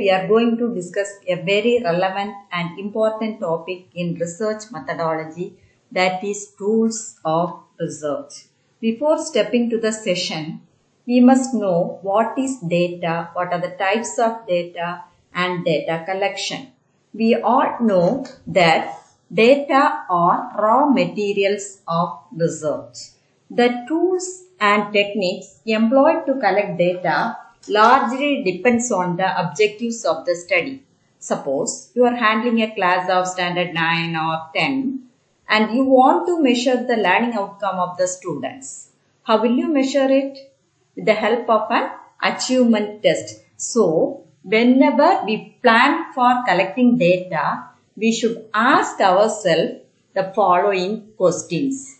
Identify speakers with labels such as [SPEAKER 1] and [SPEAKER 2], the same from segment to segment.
[SPEAKER 1] We are going to discuss a very relevant and important topic in research methodology, that is tools of research. Before stepping to the session, we must know what is data, what are the types of data and data collection. We all know that data are raw materials of research. The tools and techniques employed to collect data largely depends on the objectives of the study. Suppose you are handling a class of standard 9 or 10 and you want to measure the learning outcome of the students. How will you measure it? With the help of an achievement test. So, whenever we plan for collecting data, we should ask ourselves the following questions.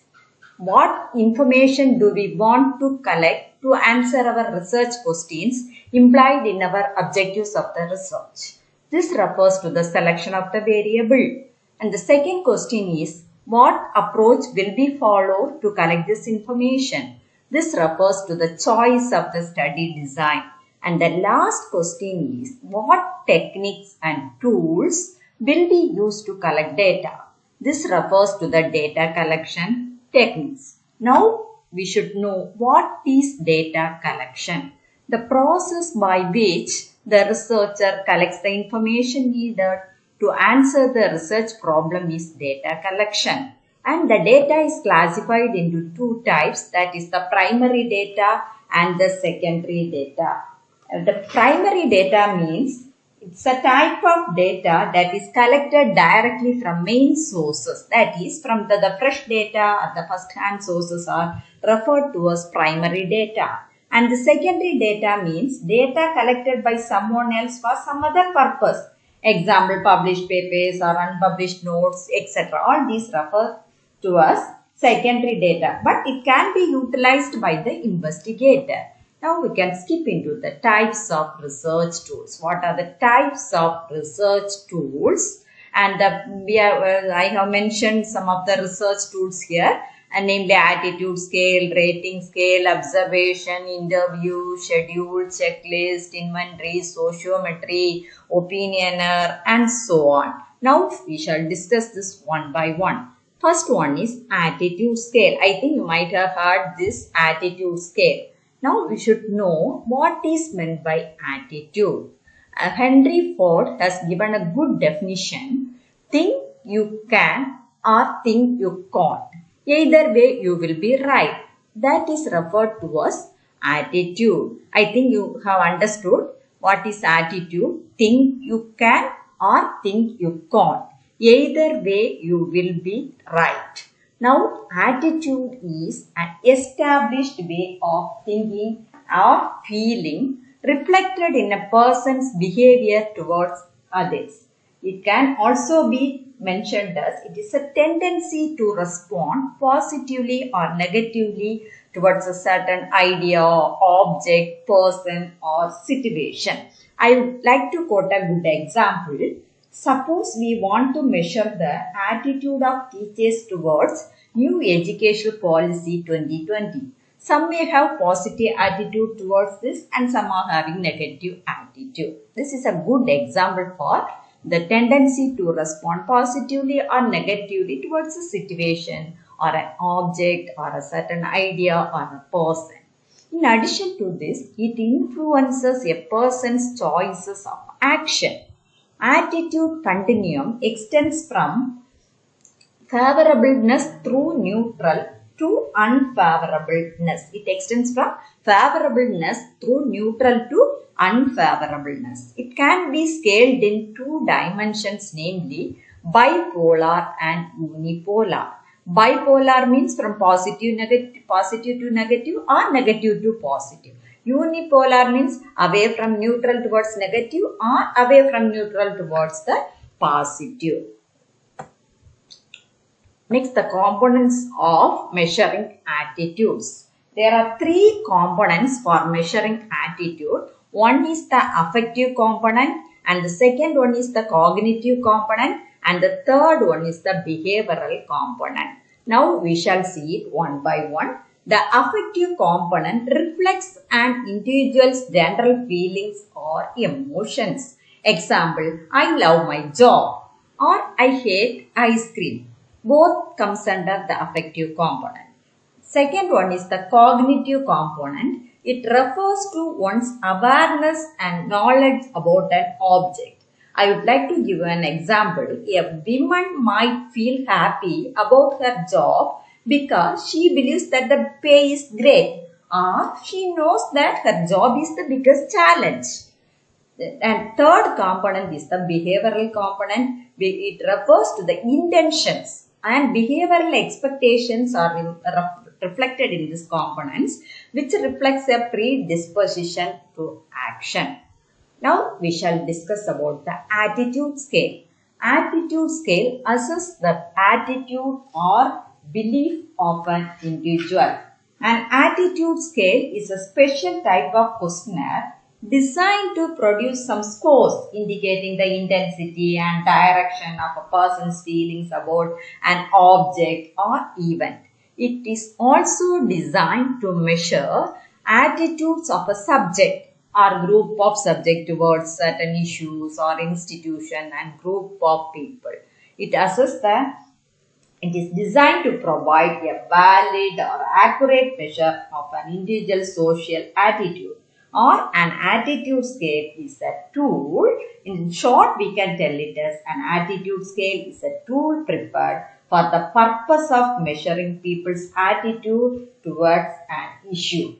[SPEAKER 1] What information do we want to collect to answer our research questions implied in our objectives of the research? This refers to the selection of the variable. And the second question is, what approach will be followed to collect this information? This refers to the choice of the study design. And the last question is, what techniques and tools will be used to collect data? This refers to the data collection techniques. Now, we should know what is data collection. The process by which the researcher collects the information needed to answer the research problem is data collection. And the data is classified into two types, that is the primary data and the secondary data. The primary data means it's a type of data that is collected directly from main sources. That is, from the fresh data or the first-hand sources are referred to as primary data. And the secondary data means data collected by someone else for some other purpose. Example, published papers or unpublished notes, etc. All these refer to as secondary data. But it can be utilized by the investigator. Now we can skip into the types of research tools. What are the types of research tools? And I have mentioned some of the research tools here, and namely attitude scale, rating scale, observation, interview, schedule, checklist, inventory, sociometry, opinioner, and so on. Now we shall discuss this one by one. First one is attitude scale. I think you might have heard this attitude scale. Now we should know what is meant by attitude. Henry Ford has given a good definition. Think you can or think you can't. Either way you will be right. That is referred to as attitude. I think you have understood what is attitude. Think you can or think you can't. Either way you will be right. Now, attitude is an established way of thinking or feeling reflected in a person's behavior towards others. It can also be mentioned as it is a tendency to respond positively or negatively towards a certain idea, object, person or situation. I would like to quote a good example. Suppose we want to measure the attitude of teachers towards new educational policy 2020. Some may have positive attitude towards this and some are having negative attitude. This is a good example for the tendency to respond positively or negatively towards a situation or an object or a certain idea or a person. In addition to this, it influences a person's choices of action. Attitude continuum extends from favorableness through neutral to unfavorableness. It extends from favorableness through neutral to unfavorableness. It can be scaled in two dimensions, namely bipolar and unipolar. Bipolar means from positive to negative or negative to positive. Unipolar means away from neutral towards negative or away from neutral towards the positive. Next, the components of measuring attitudes. There are three components for measuring attitude. One is the affective component, and the second one is the cognitive component, and the third one is the behavioral component. Now we shall see it one by one. The affective component reflects an individual's general feelings or emotions. Example, I love my job or I hate ice cream. Both comes under the affective component. Second one is the cognitive component. It refers to one's awareness and knowledge about an object. I would like to give an example. A woman might feel happy about her job because she believes that the pay is great, or she knows that her job is the biggest challenge. And third component is the behavioral component. It refers to the intentions, and behavioral expectations are reflected in these components, which reflects a predisposition to action. Now we shall discuss about the attitude scale. Attitude scale assesses the attitude or belief of an individual. An attitude scale is a special type of questionnaire designed to produce some scores indicating the intensity and direction of a person's feelings about an object or event. It is also designed to measure attitudes of a subject or group of subjects towards certain issues or institution and group of people. It is designed to provide a valid or accurate measure of an individual's social attitude. Or an attitude scale is a tool. In short, we can tell it as an attitude scale is a tool prepared for the purpose of measuring people's attitude towards an issue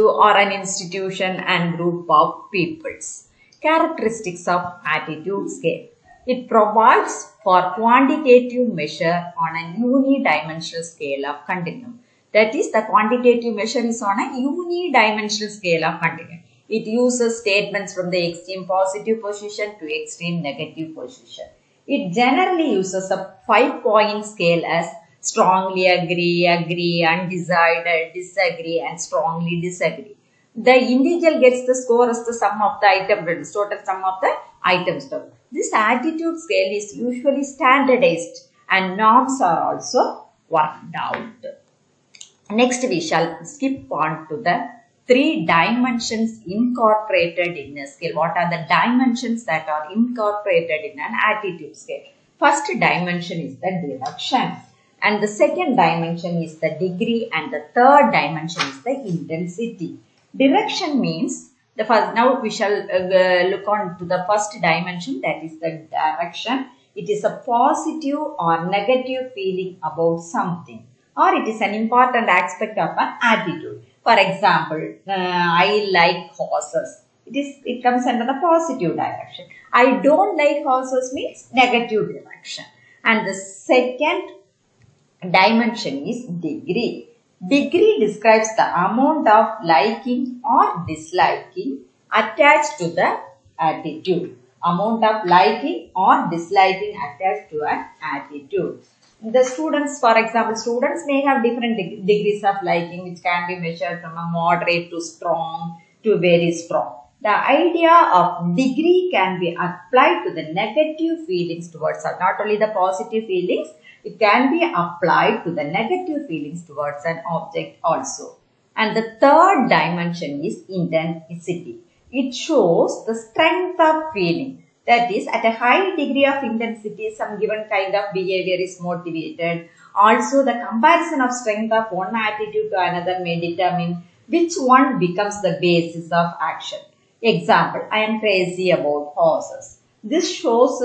[SPEAKER 1] or an institution and group of peoples. Characteristics of attitude scale. It provides for quantitative measure on a unidimensional scale of continuum. That is, the quantitative measure is on a unidimensional scale of continuum. It uses statements from the extreme positive position to extreme negative position. It generally uses a 5-point scale as strongly agree, undecided, disagree, and strongly disagree. The individual gets the score as the sum of the items, total sum of the items. This attitude scale is usually standardized and norms are also worked out. Next, we shall skip on to the 3 dimensions incorporated in a scale. What are the dimensions that are incorporated in an attitude scale? First dimension is the direction, and the second dimension is the degree, and the third dimension is the intensity. Direction means the first. Now we shall look on to the first dimension, that is the direction. It is a positive or negative feeling about something, or it is an important aspect of an attitude. For example, I like horses. It comes under the positive direction. I don't like horses means negative direction. And the second dimension is degree. Degree describes the amount of liking or disliking attached to the attitude. Amount of liking or disliking attached to an attitude. The students, for example, students may have different degrees of liking, which can be measured from a moderate to strong to very strong. The idea of degree can be applied to the negative feelings towards us. Not only the positive feelings, it can be applied to the negative feelings towards an object also. And the third dimension is intensity. It shows the strength of feeling. That is, at a high degree of intensity, some given kind of behavior is motivated. Also, the comparison of strength of one attitude to another may determine which one becomes the basis of action. Example, I am crazy about horses. This shows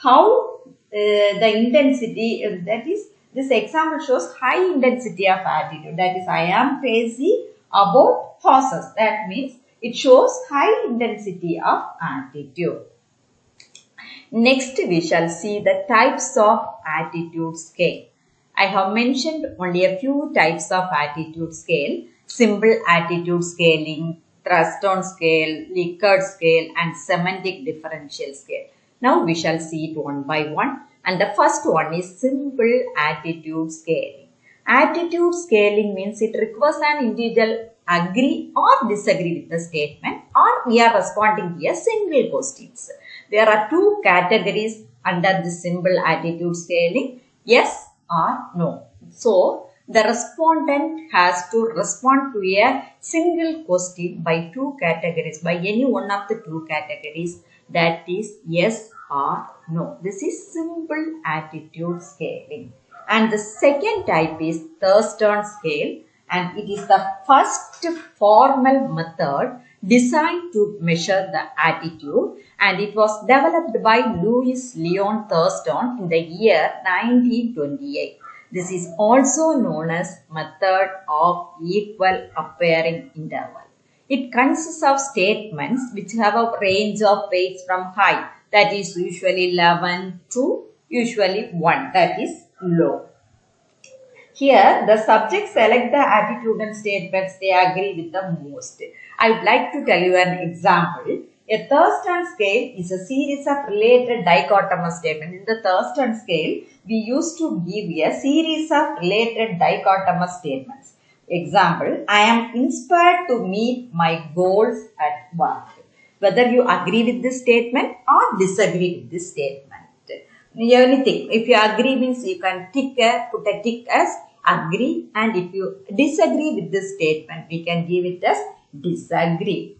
[SPEAKER 1] how the intensity, that is, this example shows high intensity of attitude. That is, I am crazy about horses. That means it shows high intensity of attitude. Next, we shall see the types of attitude scale. I have mentioned only a few types of attitude scale. Simple attitude scaling, thrust-on scale, Likert scale, and semantic differential scale. Now, we shall see it one by one. And the first one is simple attitude scaling. Attitude scaling means it requires an individual agree or disagree with the statement, or we are responding to a single questions. There are 2 categories under the simple attitude scaling, yes or no. So, The respondent has to respond to a single question by two categories, by any one of the two categories, that is yes or no. This is simple attitude scaling. And the second type is Thurston scale, and it is the first formal method designed to measure the attitude, and it was developed by Louis Leon Thurston in the year 1928. This is also known as method of equal appearing interval. It consists of statements which have a range of weights from high, that is usually 11 to usually 1, that is low. Here, the subjects select the attitude and statements they agree with the most. I would like to tell you an example. A Thurston scale is a series of related dichotomous statements. In the Thurston scale, we used to give a series of related dichotomous statements. Example, I am inspired to meet my goals at work. Whether you agree with this statement or disagree with this statement. Anything. If you agree means you can put a tick as agree, and if you disagree with this statement, we can give it as disagree.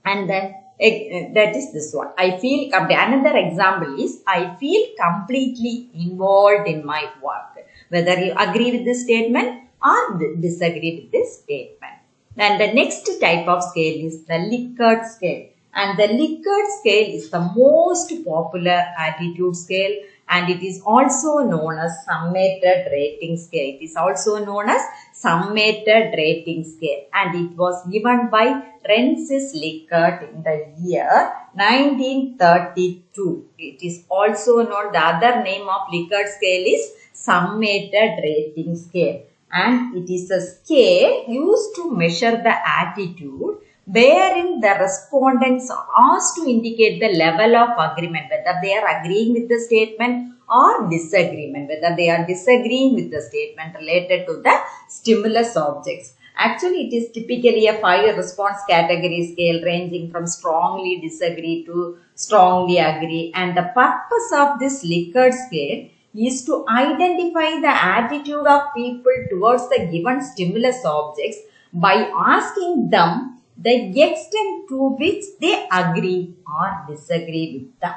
[SPEAKER 1] And then that is this one. I feel, another example is, I feel completely involved in my work. Whether you agree with this statement or disagree with this statement. Then the next type of scale is the Likert scale. And the Likert scale is the most popular attitude scale, and it is also known as summated rating scale. It is also known as summated rating scale, and it was given by Francis Likert in the year 1932. It is also known, the other name of Likert scale is summated rating scale, and it is a scale used to measure the attitude wherein the respondents are asked to indicate the level of agreement, whether they are agreeing with the statement or disagreement, whether they are disagreeing with the statement related to the stimulus objects. Actually, it is typically a 5 response category scale ranging from strongly disagree to strongly agree, and the purpose of this Likert scale is to identify the attitude of people towards the given stimulus objects by asking them the extent to which they agree or disagree with them.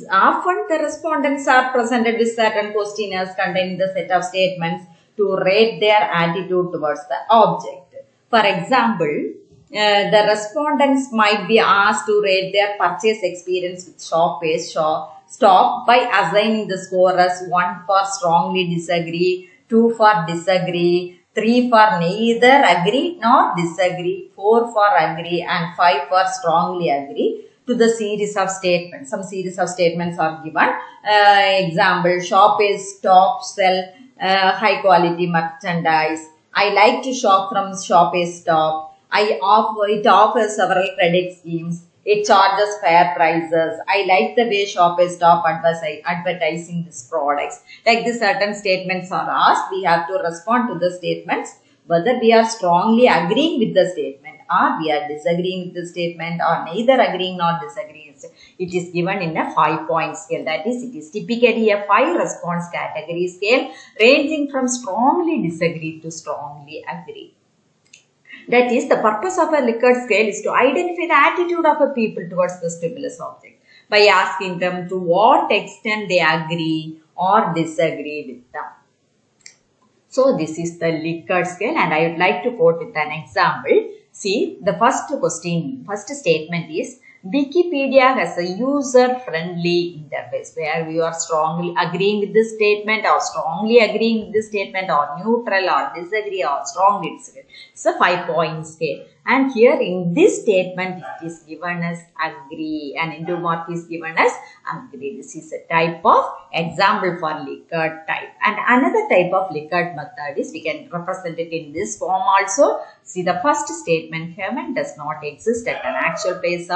[SPEAKER 1] Often the respondents are presented with certain questionnaires containing the set of statements to rate their attitude towards the object. For example, the respondents might be asked to rate their purchase experience with stop by assigning the score as 1 for strongly disagree, 2 for disagree, 3 for neither agree nor disagree, 4 for agree, and 5 for strongly agree to the series of statements. Some series of statements are given. Example, shop is top, sell high quality merchandise. I like to shop from shop is top. It offers several credit schemes. It charges fair prices. I like the way shop is top advertising these products. Like this, certain statements are asked. We have to respond to the statements whether we are strongly agreeing with the statement or we are disagreeing with the statement, or neither agreeing nor disagreeing. It is given in a 5-point scale. That is, it is typically a 5 response category scale ranging from strongly disagree to strongly agree. That is, the purpose of a Likert scale is to identify the attitude of a people towards the stimulus object by asking them to what extent they agree or disagree with them. So, this is the Likert scale, and I would like to quote with an example. See, the first statement is, Wikipedia has a user-friendly interface, where we are strongly agreeing with this statement or strongly agreeing with this statement or neutral or disagree or strongly disagree. It's a 5-point scale. And here in this statement, it is given as agree, and endomorph is given as agree. This is a type of example for Likert type. And another type of Likert method is, we can represent it in this form also. See, the first statement, heaven does not exist at an actual place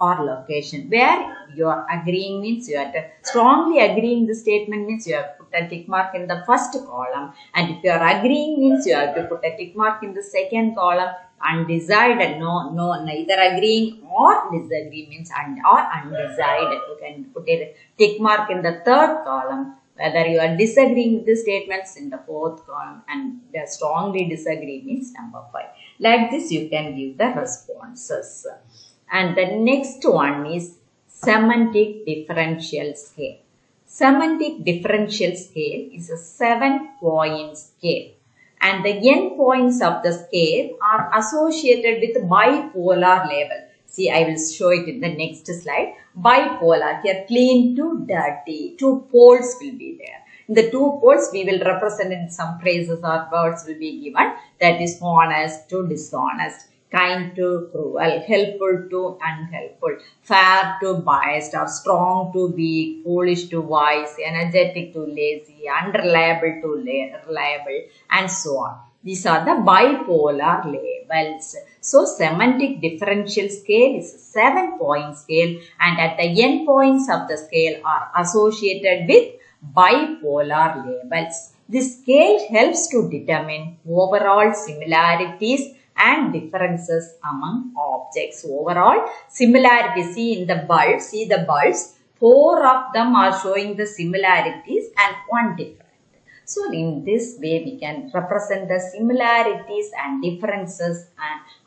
[SPEAKER 1] or location. Where you are agreeing means you are strongly agreeing the statement means you have to put a tick mark in the first column, and if you are agreeing means you have to put a tick mark in the second column. Undecided, no, neither agreeing or disagree means or undecided. You can put a tick mark in the third column. Whether you are disagreeing with the statements in the fourth column and they strongly disagree means number 5. Like this you can give the responses. And the next one is semantic differential scale. Semantic differential scale is a 7-point scale. And the n points of the scale are associated with bipolar label. See, I will show it in the next slide. Bipolar, here clean to dirty. 2 poles will be there. In the 2 poles, we will represent in some phrases or words will be given. That is honest to dishonest, kind to cruel, helpful to unhelpful, fair to biased, or strong to weak, foolish to wise, energetic to lazy, unreliable to reliable, and so on. These are the bipolar labels. So, semantic differential scale is a 7-point scale, and at the n points of the scale are associated with bipolar labels. This scale helps to determine overall similarities and differences among objects. Overall similarities, see in the bulbs, see the bulbs, 4 of them are showing the similarities and 1 difference. So, in this way, we can represent the similarities and differences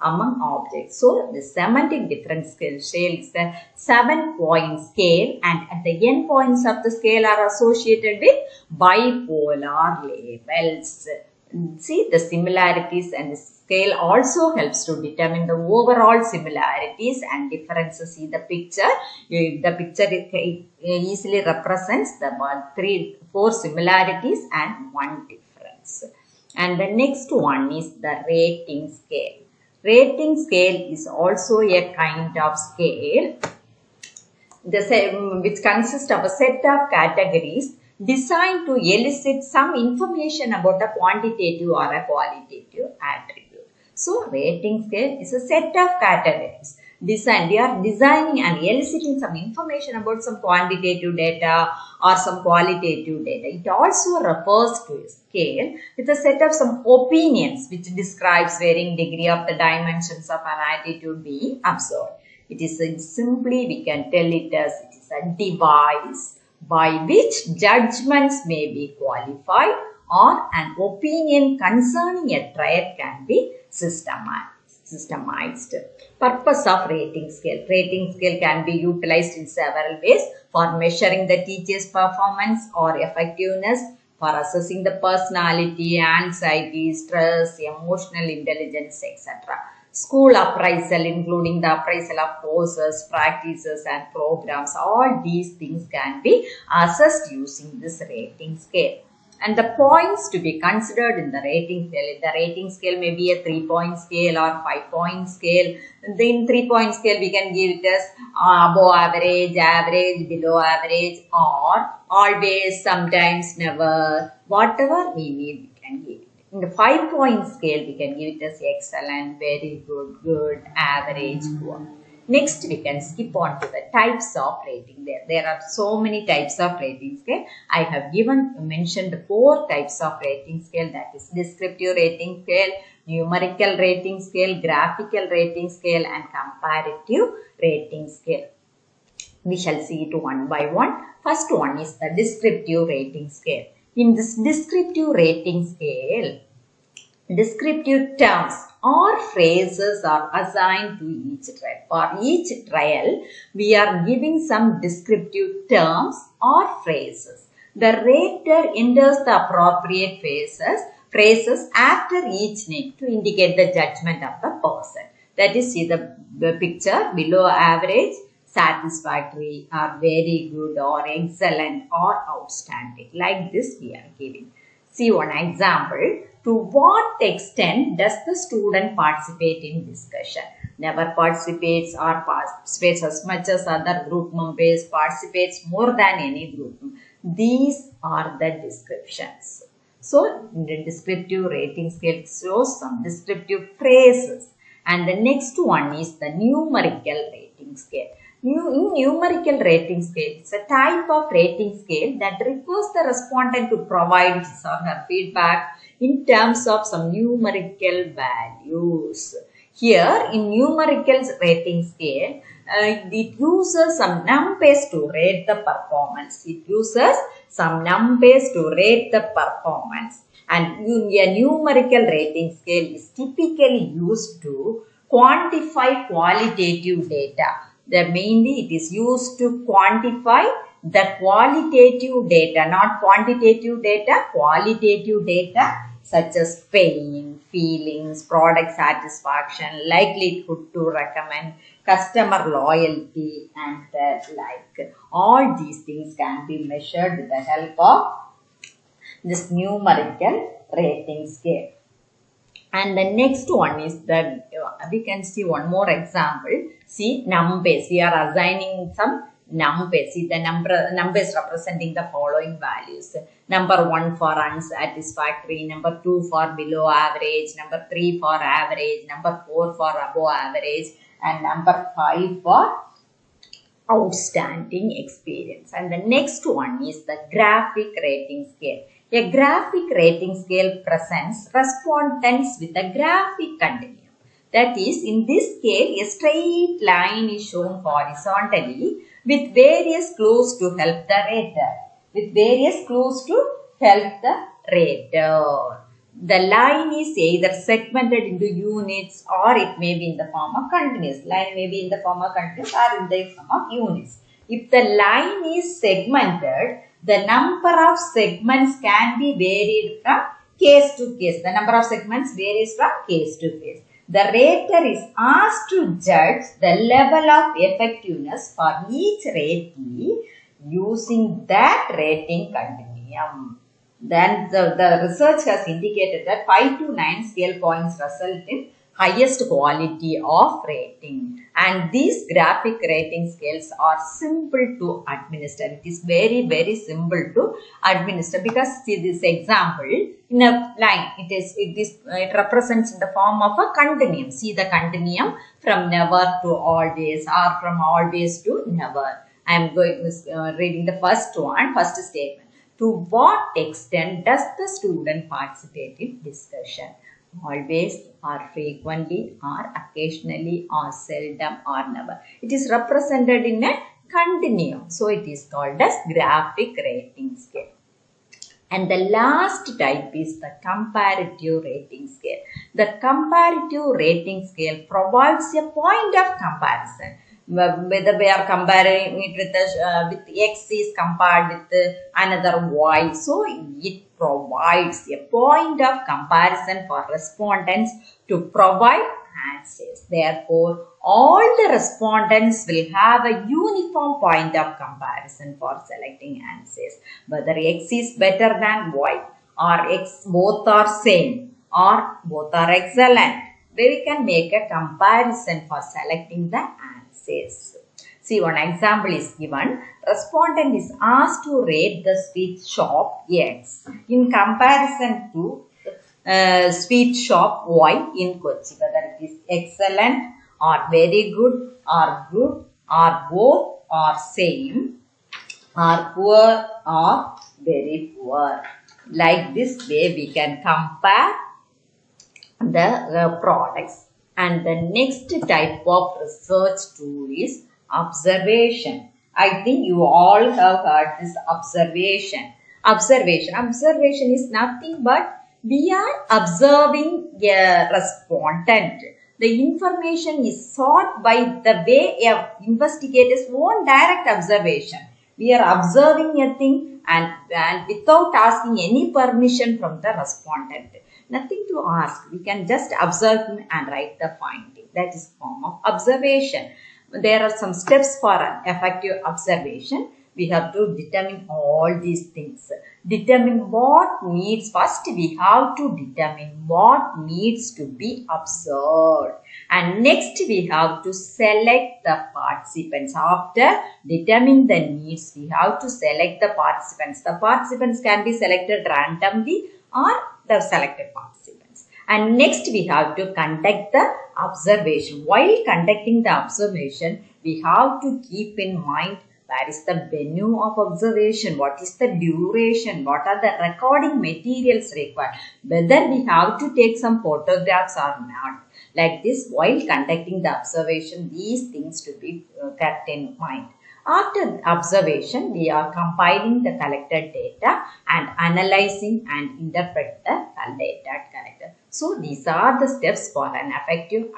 [SPEAKER 1] among objects. So, the semantic difference scale is the 7-point scale, and at the n points of the scale are associated with bipolar labels. See, the similarities and the scale also helps to determine the overall similarities and differences. See the picture. The picture easily represents the 4 similarities and 1 difference. And the next one is the rating scale. Rating scale is also a kind of scale which consists of a set of categories designed to elicit some information about a quantitative or a qualitative attribute. So, rating scale is a set of categories. We are designing and eliciting some information about some quantitative data or some qualitative data. It also refers to a scale with a set of some opinions which describes varying degree of the dimensions of an attitude being observed. It is simply, we can tell it as it is a device by which judgments may be qualified or an opinion concerning a trait can be systemized. Purpose of rating scale. Rating scale can be utilized in several ways for measuring the teacher's performance or effectiveness, for assessing the personality, anxiety, stress, emotional intelligence, etc. School appraisal, including the appraisal of courses, practices and programs, all these things can be assessed using this rating scale. And the points to be considered in the rating scale may be a 3-point scale or 5-point scale. In 3-point scale, we can give it as above average, average, below average, or always, sometimes, never, whatever we need, we can give it. In the 5-point scale, we can give it as excellent, very good, good, average, poor. Next, we can skip on to the types of rating. There are so many types of rating scale. I have mentioned 4 types of rating scale, that is descriptive rating scale, numerical rating scale, graphical rating scale and comparative rating scale. We shall see it one by one. First one is the descriptive rating scale. In this descriptive rating scale, descriptive terms or phrases are assigned to each trial. For each trial, we are giving some descriptive terms or phrases. The rater enters the appropriate phrases after each name to indicate the judgment of the person. That is, see the picture, below average, satisfactory or very good or excellent or outstanding. Like this we are giving. See one example. To what extent does the student participate in discussion? Never participates or participates as much as other group members, participates more than any group. These are the descriptions. So, the descriptive rating scale shows some descriptive phrases. And the next one is the numerical rating scale. In numerical rating scale, it's a type of rating scale that requires the respondent to provide his or her feedback in terms of some numerical values. Here in numerical rating scale, it uses some numbers to rate the performance. It uses some numbers to rate the performance. And a numerical rating scale is typically used to quantify qualitative data. Mainly it is used to quantify the qualitative data, not quantitative data, qualitative data such as pain, feelings, product satisfaction, likelihood to recommend, customer loyalty, and like. All these things can be measured with the help of this numerical rating scale. And the next one is that we can see one more example. See numbers. We are assigning some numbers. See the numbers representing the following values. Number 1 for unsatisfactory, number 2 for below average, number 3 for average, number 4 for above average, and number 5 for outstanding experience. And the next one is the graphic rating scale. A graphic rating scale presents respondents with a graphic continuum. That is, in this scale, a straight line is shown horizontally with various clues to help the rater. The line is either segmented into units or it may be in the form of continuous. Line may be in the form of continuous or in the form of units. If the line is segmented, the number of segments can be varied from case to case. The number of segments varies from case to case. The rater is asked to judge the level of effectiveness for each ratee using that rating continuum. Then the research has indicated that 5 to 9 scale points result in highest quality of rating. And these graphic rating scales are simple to administer. It is very, very simple to administer because see this example in a line, it represents in the form of a continuum. See the continuum from never to always or from always to never. I am reading the first statement. To what extent does the student participate in discussion? Always or frequently or occasionally or seldom or never. It is represented in a continuum. So it is called as graphic rating scale. And the last type is the comparative rating scale. The comparative rating scale provides a point of comparison. Whether we are comparing it with X is compared with another Y. So it provides a point of comparison for respondents to provide answers. Therefore, all the respondents will have a uniform point of comparison for selecting answers. Whether X is better than Y or X both are same or both are excellent. We can make a comparison for selecting the answers. See, one example is given. Respondent is asked to rate the sweet shop X in comparison to sweet shop Y in Kochi. Whether it is excellent or very good or both or same or poor or very poor. Like this way we can compare the products. And the next type of research tool is observation. I think you all have heard this observation. Observation is nothing but we are observing a respondent. The information is sought by the way investigators own direct observation. We are observing a thing and without asking any permission from the respondent. Nothing to ask. We can just observe and write the finding. That is form of observation. There are some steps for an effective observation. We have to determine all these things. Determine what needs. First, we have to determine what needs to be observed. And next, we have to select the participants. After determining the needs, we have to select the participants. The participants can be selected randomly or the selected participants. And next we have to conduct the observation. While conducting the observation, we have to keep in mind where is the venue of observation, what is the duration, what are the recording materials required, whether we have to take some photographs or not. Like this, while conducting the observation, these things to be kept in mind. After observation, we are compiling the collected data and analyzing and interpret the data collected. So, these are the steps for an effective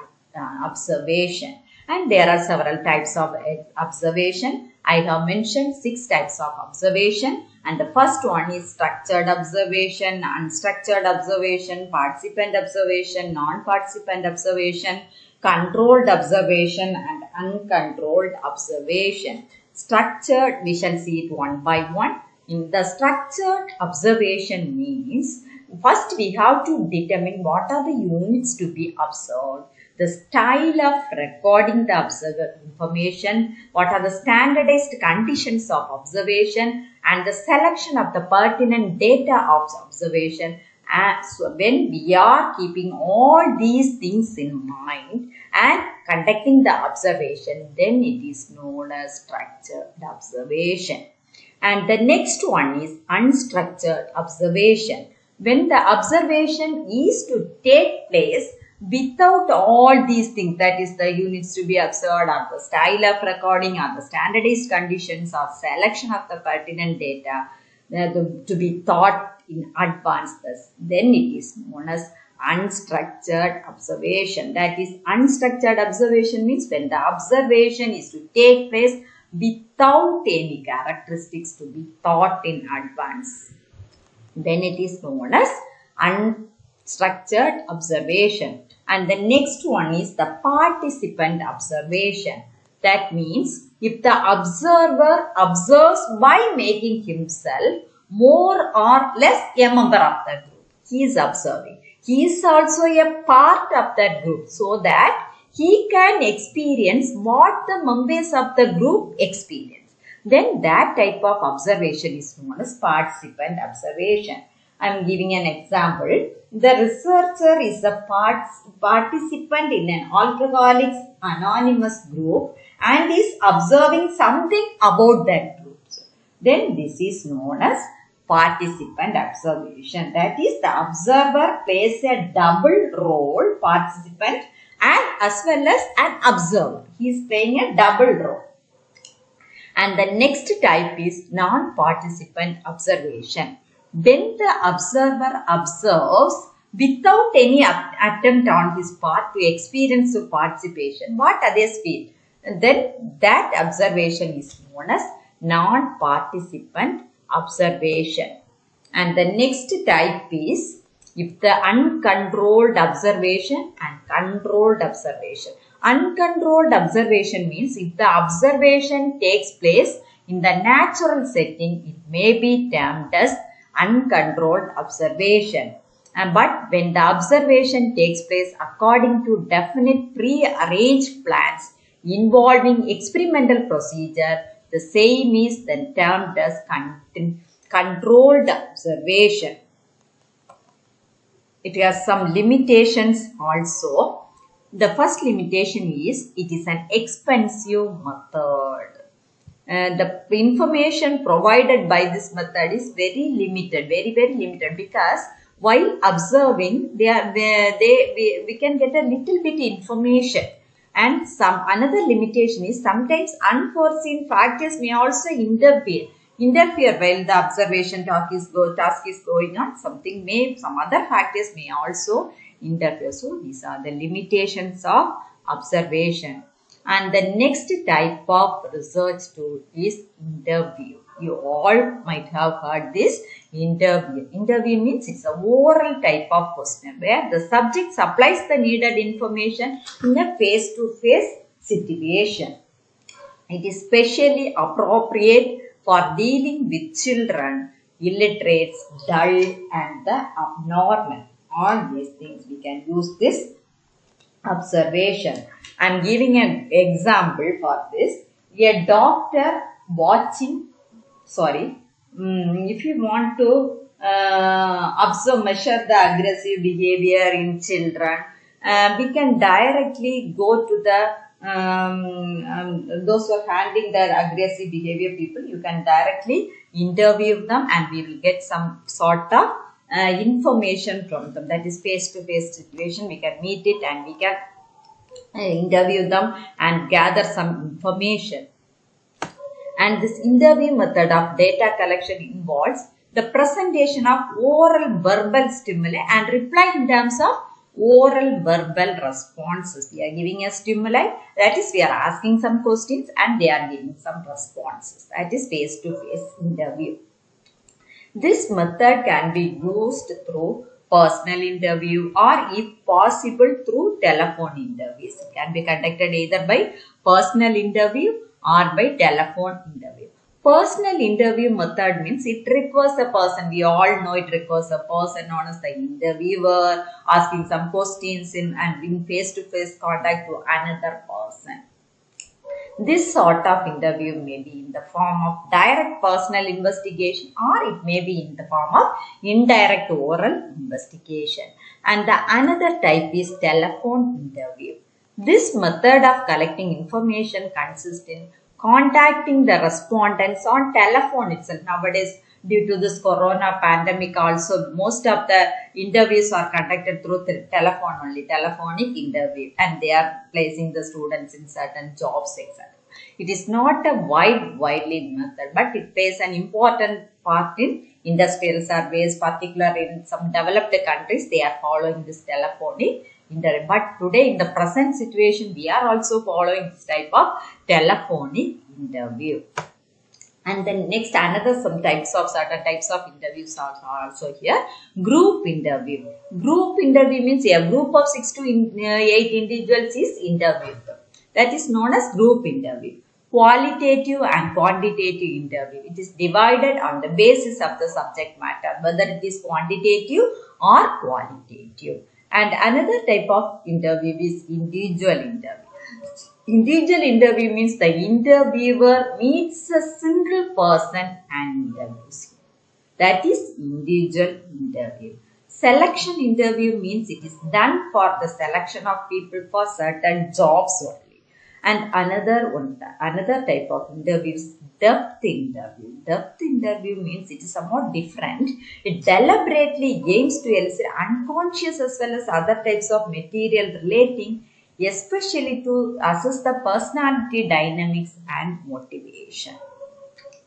[SPEAKER 1] observation. And there are several types of observation. I have mentioned 6 types of observation. And the first one is structured observation, unstructured observation, participant observation, non-participant observation, controlled observation and uncontrolled observation. Structured, we shall see it one by one. In the structured observation means, first we have to determine what are the units to be observed, the style of recording the observed information, what are the standardized conditions of observation, and the selection of the pertinent data of observation. So when we are keeping all these things in mind and conducting the observation, then it is known as structured observation. And the next one is unstructured observation. When the observation is to take place without all these things, that is the units to be observed or the style of recording or the standardized conditions or selection of the pertinent data to be thought in advance, then it is known as unstructured observation. That is, unstructured observation means when the observation is to take place without any characteristics to be thought in advance, then it is known as unstructured observation. And the next one is the participant observation. That means if the observer observes by making himself more or less a member of the group, he is observing. He is also a part of that group so that he can experience what the members of the group experience. Then that type of observation is known as participant observation. I am giving an example. The researcher is a participant in an Alcoholics Anonymous group and is observing something about that group. Then this is known as participant observation. That is, the observer plays a double role, participant and as well as an observer. He is playing a double role. And the next type is non-participant observation. When the observer observes without any attempt on his part to experience participation, what others feel, then that observation is known as non-participant observation. And the next type is if the uncontrolled observation and controlled observation. Uncontrolled observation means if the observation takes place in the natural setting, it may be termed as uncontrolled observation. But when the observation takes place according to definite pre-arranged plans involving experimental procedure, the same is then termed as controlled observation. It has some limitations also. The first limitation is it is an expensive method. The information provided by this method is very limited, very limited, because while observing we can get a little bit information, and another limitation is sometimes unforeseen factors may also interfere while the observation task is going on. Some other factors may also interfere. So these are the limitations of observation. And the next type of research tool is interview. You all might have heard this interview. Interview means it's an oral type of question where the subject supplies the needed information in a face-to-face situation. It is specially appropriate for dealing with children, illiterates, dull and the abnormal. All these things we can use this observation. I am giving an example for this. A doctor watching, if you want to measure the aggressive behavior in children, we can directly go to the those who are handling the aggressive behavior people. You can directly interview them and we will get some sort of information from them. That is face-to-face situation. We can meet it and we can interview them and gather some information. And this interview method of data collection involves the presentation of oral verbal stimuli and reply in terms of oral verbal responses. We are giving a stimuli, that is we are asking some questions and they are giving some responses. That is face-to-face interview. This method can be used through personal interview or if possible through telephone interviews. It can be conducted either by personal interview or by telephone interview. Personal interview method means it requires a person. We all know it requires a person known as the interviewer asking some questions and in face-to-face contact to another person. This sort of interview may be in the form of direct personal investigation or it may be in the form of indirect oral investigation. And the another type is telephone interview. This method of collecting information consists in contacting the respondents on telephone itself. Nowadays, due to this corona pandemic also, most of the interviews are conducted through telephone only, telephonic interview, and they are placing the students in certain jobs, etc. It is not a widely method, but it plays an important part in industrial surveys, particularly in some developed countries, they are following this telephonic interview. But today in the present situation, we are also following this type of telephonic interview. And then next another certain types of interviews are also here. Group interview. Group interview means a group of 6 to 8 individuals is interviewed. That is known as group interview. Qualitative and quantitative interview. It is divided on the basis of the subject matter, whether it is quantitative or qualitative. And another type of interview is individual interview. Individual interview means the interviewer meets a single person and interviews him. That is individual interview. Selection interview means it is done for the selection of people for certain jobs only. And another type of interview is depth interview. Depth interview means it is somewhat different. It deliberately aims to elicit unconscious as well as other types of material relating, especially to assess the personality dynamics and motivation.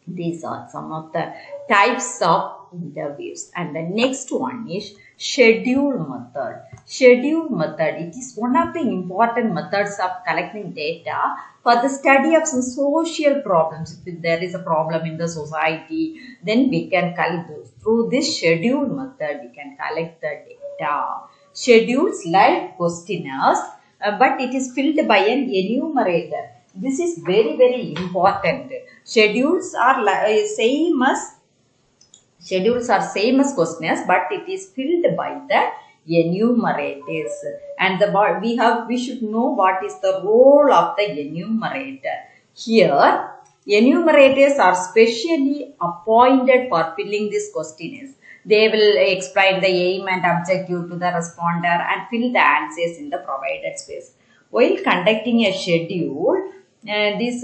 [SPEAKER 1] These are some of the types of interviews. And the next one is schedule method. Schedule method, it is one of the important methods of collecting data for the study of some social problems. If there is a problem in the society, then we can collect those. Through this schedule method, we can collect the data. Schedules like questionnaires, but it is filled by an enumerator. This is very important. Schedules are same as questionnaires, but it is filled by the enumerators. And we should know what is the role of the enumerator. Here, enumerators are specially appointed for filling these questionnaires. They will explain the aim and objective to the responder and fill the answers in the provided space. While conducting a schedule, these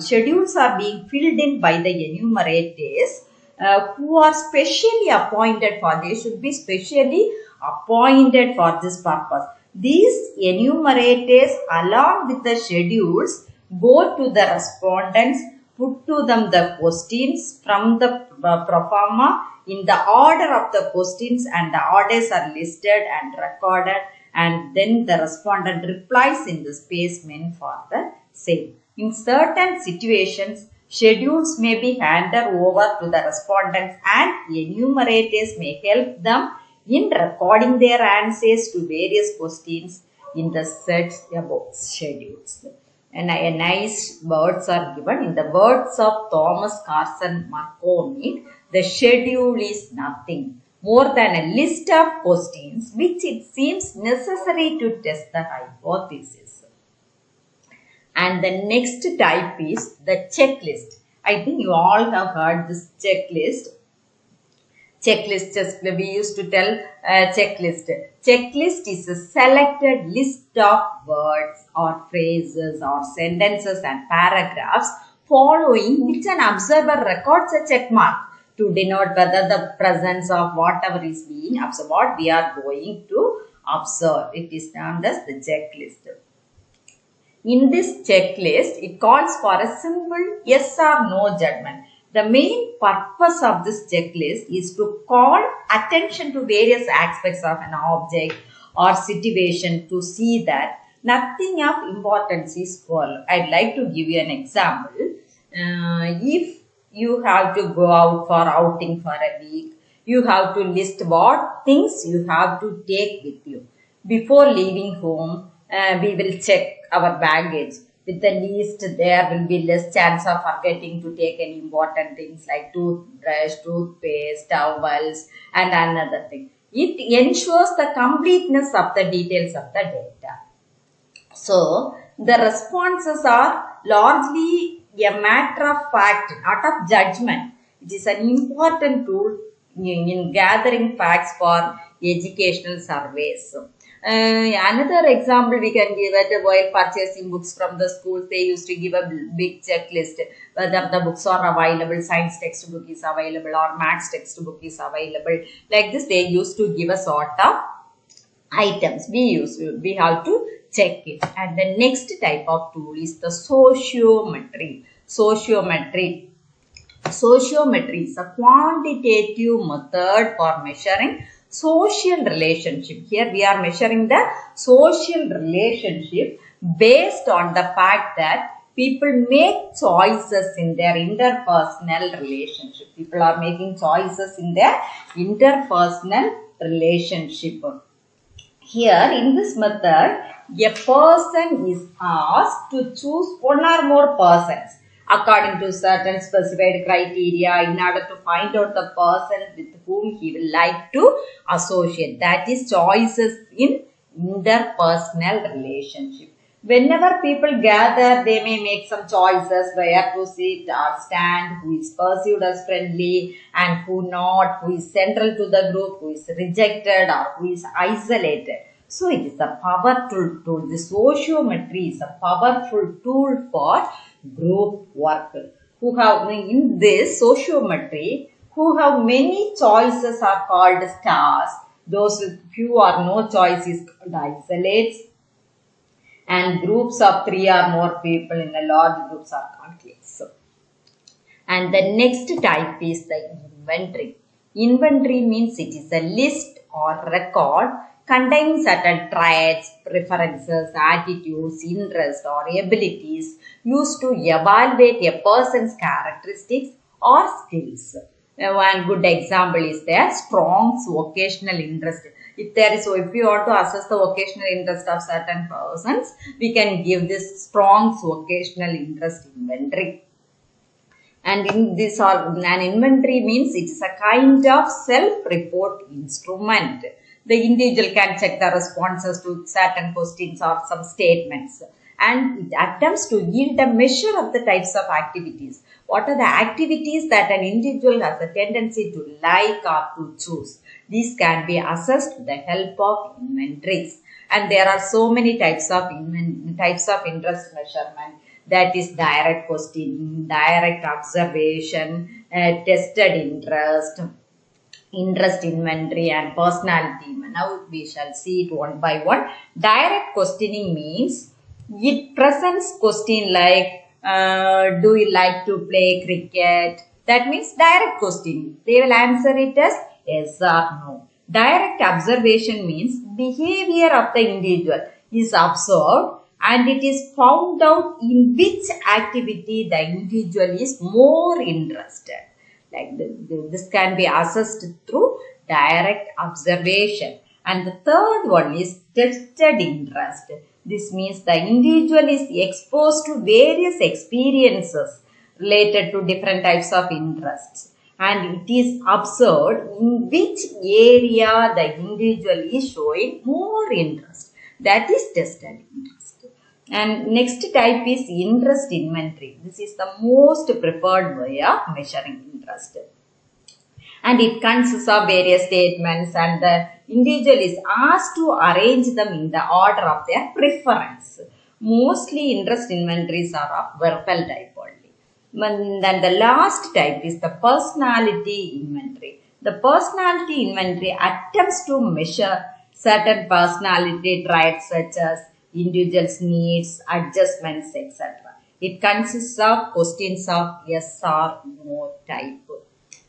[SPEAKER 1] schedules are being filled in by the enumerators who are specially appointed for. They should be specially appointed for this purpose. These enumerators along with the schedules go to the respondents, put to them the questions from the proforma in the order of the questions, and the orders are listed and recorded, and then the respondent replies in the space meant for the same. In certain situations, schedules may be handed over to the respondents and enumerators may help them in recording their answers to various questions in the sets above schedules. And nice words are given. In the words of Thomas Carson McCormick, the schedule is nothing more than a list of questions which it seems necessary to test the hypothesis. And the next type is the checklist. I think you all have heard this checklist. Checklist, just we used to tell checklist. Checklist is a selected list of words or phrases or sentences and paragraphs following which an observer records a check mark to denote whether the presence of whatever is being observed, what we are going to observe. It is termed as the checklist. In this checklist, it calls for a simple yes or no judgment. The main purpose of this checklist is to call attention to various aspects of an object or situation to see that nothing of importance is followed. I'd like to give you an example. If you have to go out for outing for a week, you have to list what things you have to take with you. Before leaving home, we will check our baggage. With the least, there will be less chance of forgetting to take any important things like toothbrush, toothpaste, towels, and another thing. It ensures the completeness of the details of the data. So, the responses are largely a matter of fact, not of judgment. It is an important tool in gathering facts for educational surveys. Another example we can give it while purchasing books from the schools, they used to give a big checklist whether the books are available, science textbook is available or maths textbook is available. Like this, they used to give a sort of items. We have to check it. And the next type of tool is the sociometry. Sociometry is a quantitative method for measuring social relationship. Here we are measuring the social relationship based on the fact that people make choices in their interpersonal relationship. People are making choices in their interpersonal relationship. Here in this method, a person is asked to choose one or more persons according to certain specified criteria in order to find out the person with whom he will like to associate. That is choices in interpersonal relationship. Whenever people gather, they may make some choices where to sit or stand, who is perceived as friendly and who not, who is central to the group, who is rejected or who is isolated. So it is a powerful tool. The sociometry is a powerful tool for group work. Who have in this sociometry, who have many choices are called stars. Those with few or no choice is called isolates. And groups of 3 or more people in a large groups are called cliques. And the next type is the inventory. Inventory means it is a list or record containing certain traits, preferences, attitudes, interests or abilities used to evaluate a person's characteristics or skills. One good example is their strong vocational interest. If you want to assess the vocational interest of certain persons, we can give this strong vocational interest inventory. And in this, an inventory means it is a kind of self-report instrument. The individual can check the responses to certain questions or some statements, and it attempts to yield a measure of the types of activities. What are the activities that an individual has a tendency to like or to choose? These can be assessed with the help of inventories. And there are so many types of interest measurement. That is direct questioning, direct observation, tested interest inventory and personality. Now we shall see it one by one. Direct questioning means it presents question like, do you like to play cricket? That means direct questioning. They will answer it as yes or no. Direct observation means behavior of the individual is observed and it is found out in which activity the individual is more interested. Like this can be assessed through direct observation. And the third one is tested interest. This means the individual is exposed to various experiences related to different types of interests. And it is observed in which area the individual is showing more interest. That is tested interest. And next type is interest inventory. This is the most preferred way of measuring interest. And it consists of various statements and the individual is asked to arrange them in the order of their preference. Mostly interest inventories are of verbal type only. Then the last type is the personality inventory. The personality inventory attempts to measure certain personality traits such as individual's needs, adjustments, etc. It consists of questions of yes or no type.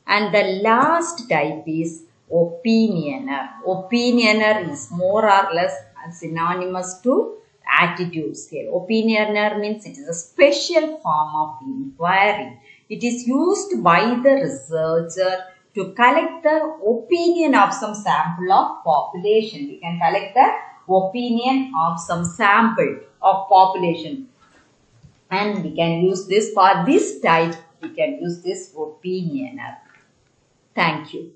[SPEAKER 1] And the last type is opinioner. Opinioner is more or less synonymous to attitudes here. Opinioner means it is a special form of inquiry. It is used by the researcher to collect the opinion of some sample of population. We can collect the opinion of some sample of population. And we can use this for this type. We can use this opinioner. Thank you.